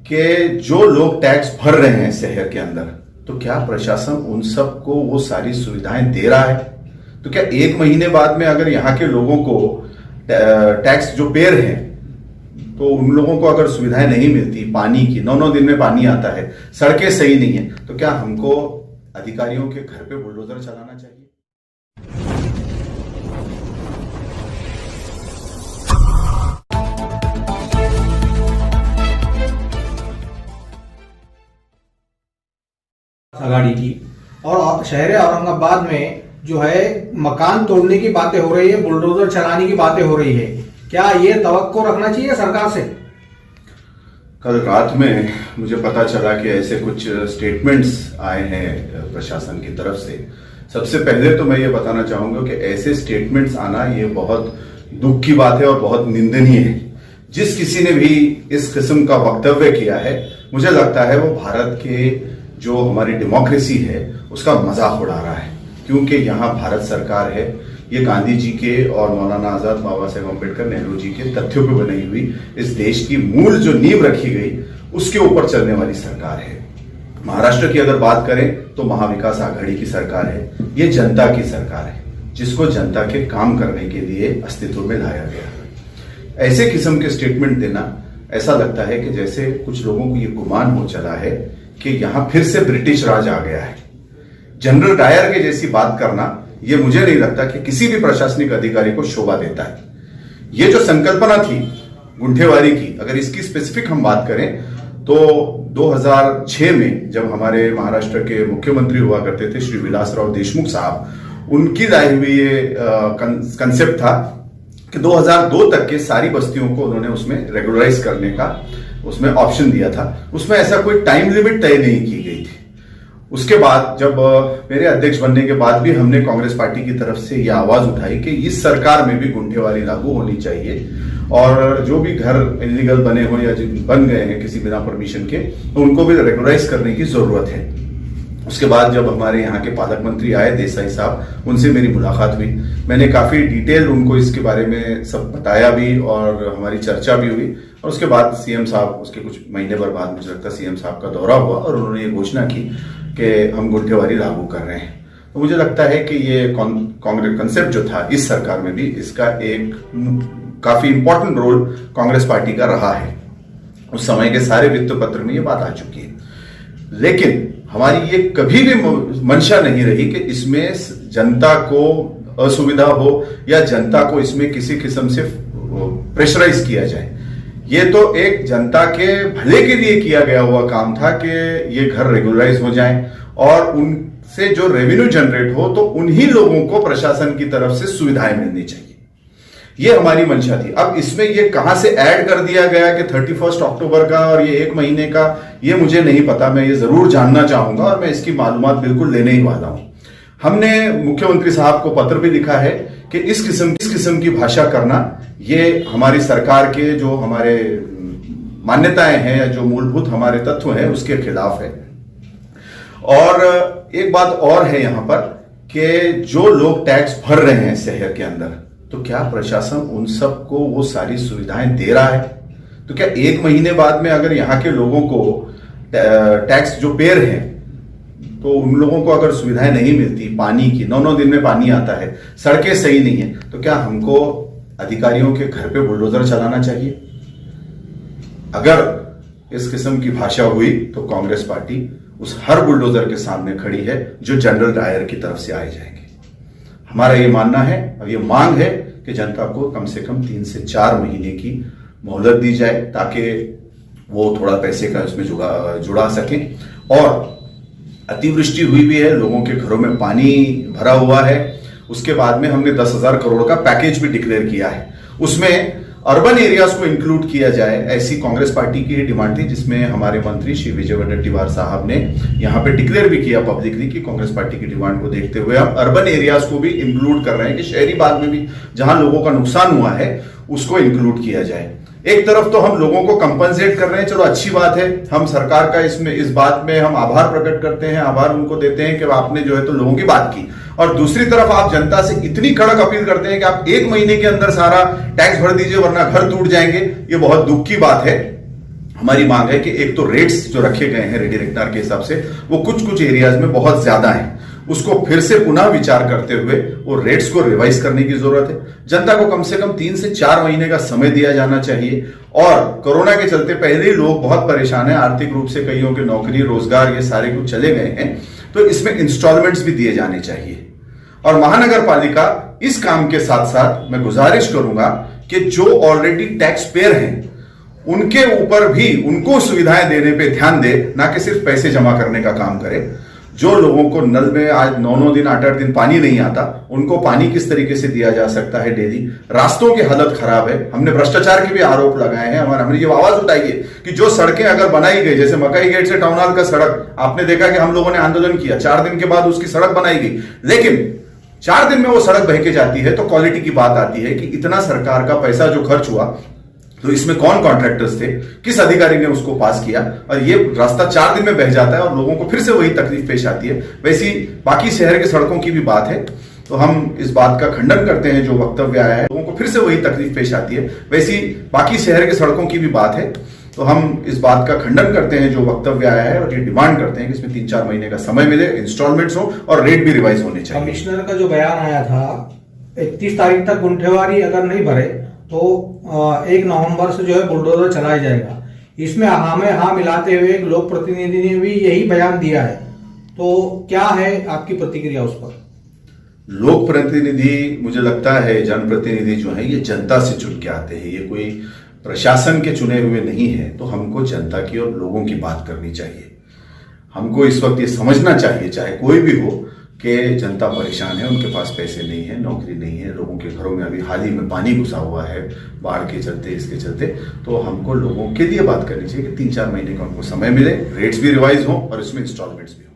कि जो लोग टैक्स भर रहे हैं शहर के अंदर, तो क्या प्रशासन उन सबको वो सारी सुविधाएं दे रहा है? तो क्या एक महीने बाद में अगर यहाँ के लोगों को टैक्स जो पेयर हैं, तो उन लोगों को अगर सुविधाएं नहीं मिलती, पानी की 9-9 दिन में पानी आता है, सड़कें सही नहीं है, तो क्या हमको अधिकारियों के घर पे बुलडोजर चलाना चाहिए? आघाड़ी की और शहर औरंगाबाद में जो है मकान तोड़ने की बातें हो रही है, बुलडोजर चलाने की बातें हो रही है। क्या ये तवक्को रखना चाहिए सरकार से? कल रात में मुझे पता चला कि ऐसे कुछ स्टेटमेंट्स आए हैं प्रशासन की तरफ से। सबसे पहले तो मैं ये बताना चाहूंगा कि ऐसे स्टेटमेंट्स आना ये बहुत दुख की बात है और बहुत निंदनीय है। जिस किसी ने भी इस किस्म का वक्तव्य किया है, मुझे लगता है वो भारत के जो हमारी डेमोक्रेसी है उसका मजाक उड़ा रहा है, क्योंकि यहाँ भारत सरकार है, ये गांधी जी के और मौलाना आजाद, बाबा साहेब अम्बेडकर, नेहरू जी के तथ्यों पर बनाई हुई इस देश की मूल जो नींव रखी गई उसके ऊपर चलने वाली सरकार है। महाराष्ट्र की अगर बात करें तो महाविकास आघाड़ी की सरकार है, ये जनता की सरकार है, जिसको जनता के काम करने के लिए अस्तित्व में लाया गया। ऐसे किस्म के स्टेटमेंट देना, ऐसा लगता है कि जैसे कुछ लोगों को ये गुमान हो चला है कि यहां फिर से ब्रिटिश राज आ गया है। जनरल डायर के जैसी बात करना, ये मुझे नहीं लगता कि किसी भी प्रशासनिक अधिकारी को शोभा देता है। ये जो संकल्पना थी गुंठेवारी की, अगर इसकी स्पेसिफिक हम बात करें तो 2006 में जब हमारे महाराष्ट्र के मुख्यमंत्री हुआ करते थे श्री विलासराव देशमुख साहब, उनकी लाई हुई ये कंसेप्ट था कि 2002 तक के सारी बस्तियों को उन्होंने उसमें रेगुलराइज करने का उसमें ऑप्शन दिया था। उसमें ऐसा कोई टाइम लिमिट तय नहीं की गई थी। उसके बाद जब मेरे अध्यक्ष बनने के बाद भी हमने कांग्रेस पार्टी की तरफ से यह आवाज उठाई कि इस सरकार में भी गुंठेवारी लागू होनी चाहिए और जो भी घर इलीगल बने हो या बन गए हैं किसी बिना परमिशन के, तो उनको भी रेगुलराइज करने की जरूरत है। उसके बाद जब हमारे यहाँ के पालक मंत्री आए देसाई साहब, उनसे मेरी मुलाकात हुई। मैंने काफी डिटेल उनको इसके बारे में सब बताया भी और हमारी चर्चा भी हुई। और उसके बाद सीएम साहब, उसके कुछ महीने भर बाद मुझे लगता है सीएम साहब का दौरा हुआ और उन्होंने ये घोषणा की कि हम गुंठेवारी लागू कर रहे हैं। तो मुझे लगता है कि ये कांग्रेस कंसेप्ट जो था इस सरकार में भी, इसका एक काफी इंपॉर्टेंट रोल कांग्रेस पार्टी का रहा है। उस समय के सारे वित्त पत्र में ये बात आ चुकी है, लेकिन हमारी ये कभी भी मंशा नहीं रही कि इसमें जनता को असुविधा हो या जनता को इसमें किसी किस्म से प्रेशराइज किया जाए। ये तो एक जनता के भले के लिए किया गया हुआ काम था कि ये घर रेगुलराइज हो जाएं और उनसे जो रेवेन्यू जनरेट हो तो उन्हीं लोगों को प्रशासन की तरफ से सुविधाएं मिलनी चाहिए। ये हमारी मंशा थी। अब इसमें ये कहां से ऐड कर दिया गया कि 31 अक्टूबर का और ये 1 महीने का, ये मुझे नहीं पता। मैं ये जरूर जानना चाहूंगा और मैं इसकी मालूमात बिल्कुल लेने ही वाला हूं। हमने मुख्यमंत्री साहब को पत्र भी लिखा है कि इस किस्म की भाषा करना ये हमारी सरकार के जो हमारे मान्यताएं हैं या जो मूलभूत हमारे तत्व हैं उसके खिलाफ है। और एक बात और है यहां पर कि जो लोग टैक्स भर रहे हैं शहर के अंदर, तो क्या प्रशासन उन सबको वो सारी सुविधाएं दे रहा है? तो क्या एक महीने बाद में अगर यहाँ के लोगों को टैक्स जो पेयर हैं, तो उन लोगों को अगर सुविधाएं नहीं मिलती, पानी की 9-9 दिन में पानी आता है, सड़कें सही नहीं है, तो क्या हमको अधिकारियों के घर पे बुलडोजर चलाना चाहिए? अगर इस किस्म की भाषा हुई तो कांग्रेस पार्टी उस हर बुलडोजर के सामने खड़ी है जो जनरल डायर की तरफ से आए जाएंगे। हमारा ये मानना है और ये मांग है कि जनता को कम से कम 3 से 4 महीने की मोहलत दी जाए ताकि वो थोड़ा पैसे का उसमें जुड़ा सकें। और अतिवृष्टि हुई भी है, लोगों के घरों में पानी भरा हुआ है। उसके बाद में हमने 10,000 करोड़ का पैकेज भी डिक्लेयर किया है, उसमें अर्बन एरियाज को इंक्लूड किया जाए, ऐसी कांग्रेस पार्टी की डिमांड थी, जिसमें हमारे मंत्री श्री विजय वडेट्टीवार साहब ने यहां पे डिक्लेयर भी किया पब्लिकली कि कांग्रेस पार्टी की डिमांड को देखते हुए हम अर्बन एरियाज को भी इंक्लूड कर रहे हैं कि शहरी भाग में भी जहां लोगों का नुकसान हुआ है उसको इंक्लूड किया जाए। एक तरफ तो हम लोगों को कंपनसेट कर रहे हैं, चलो अच्छी बात है, हम सरकार का इसमें इस बात में हम आभार प्रकट करते हैं, आभार उनको देते हैं कि आपने जो है तो लोगों की बात की। और दूसरी तरफ आप जनता से इतनी कड़क अपील करते हैं कि आप 1 महीने के अंदर सारा टैक्स भर दीजिए वरना घर टूट जाएंगे। ये बहुत दुख की बात है। हमारी मांग है कि एक तो रेट्स जो रखे गए हैं रेडी रेक्टार के हिसाब से वो कुछ कुछ एरियाज में बहुत ज्यादा हैं, उसको फिर से पुनः विचार करते हुए वो रेट्स को रिवाइज करने की जरूरत है। जनता को कम से कम 3 से 4 महीने का समय दिया जाना चाहिए। और कोरोना के चलते पहले ही लोग बहुत परेशान हैं, आर्थिक रूप से कईयों की नौकरी रोजगार ये सारे कुछ चले गए हैं, तो इसमें इंस्टॉलमेंट्स भी दिए जाने चाहिए। और महानगर पालिका इस काम के साथ साथ मैं गुजारिश करूंगा कि जो ऑलरेडी टैक्स पेयर हैं उनके ऊपर भी उनको सुविधाएं देने पे ध्यान दे, ना कि सिर्फ पैसे जमा करने का काम करे। जो लोगों को नल में आज 9-9 दिन 8-8 दिन पानी नहीं आता, उनको पानी किस तरीके से दिया जा सकता है डेली। रास्तों की हालत खराब है, हमने भ्रष्टाचार के भी आरोप लगाए हैं। हमने ये आवाज उठाई है कि जो सड़कें अगर बनाई गई, जैसे मकई गेट से टाउन हॉल का सड़क, आपने देखा कि हम लोगों ने आंदोलन किया, 4 दिन के बाद उसकी सड़क बनाई गई, लेकिन 4 दिन में वो सड़क बह के जाती है। तो क्वालिटी की बात आती है कि इतना सरकार का पैसा जो खर्च हुआ, तो इसमें कौन कॉन्ट्रैक्टर्स थे, किस अधिकारी ने उसको पास किया, और ये रास्ता 4 दिन में बह जाता है और लोगों को फिर से वही तकलीफ पेश आती है। वैसी बाकी शहर के सड़कों की भी बात है, तो हम इस बात का खंडन करते हैं जो वक्तव्य आया है, लोगों को फिर से वही तकलीफ पेश आती है। वैसी बाकी शहर के सड़कों की भी बात है, तो हम इस बात का खंडन करते हैं जो वक्तव्य आया है और ये डिमांड करते हैं कि इसमें 3-4 महीने का समय मिले, इंस्टॉलमेंट्स हो और रेट भी रिवाइज होने चाहिए। कमिश्नर का जो बयान आया था 31 तारीख तक गुंठेवारी अगर नहीं भरे तो 1 नवंबर से जो है बुलडोजर चलाया जाएगा। इसमें हाँ में हाँ मिलाते हुए एक लोक प्रतिनिधि ने भी यही बयान दिया है, तो क्या है आपकी प्रतिक्रिया उस पर? लोक प्रतिनिधि, मुझे लगता है जनप्रतिनिधि जो है ये जनता से चुन के आते हैं, ये कोई प्रशासन के चुने हुए नहीं है। तो हमको जनता की और लोगों की बात करनी चाहिए। हमको इस वक्त ये समझना चाहिए, चाहे कोई भी हो, कि जनता परेशान है, उनके पास पैसे नहीं है, नौकरी नहीं है, लोगों के घरों में अभी हाल ही में पानी घुसा हुआ है बाढ़ के चलते, इसके चलते। तो हमको लोगों के लिए बात करनी चाहिए कि 3-4 महीने का उनको समय मिले, रेट्स भी रिवाइज हो और इसमें इंस्टॉलमेंट्स भी हो।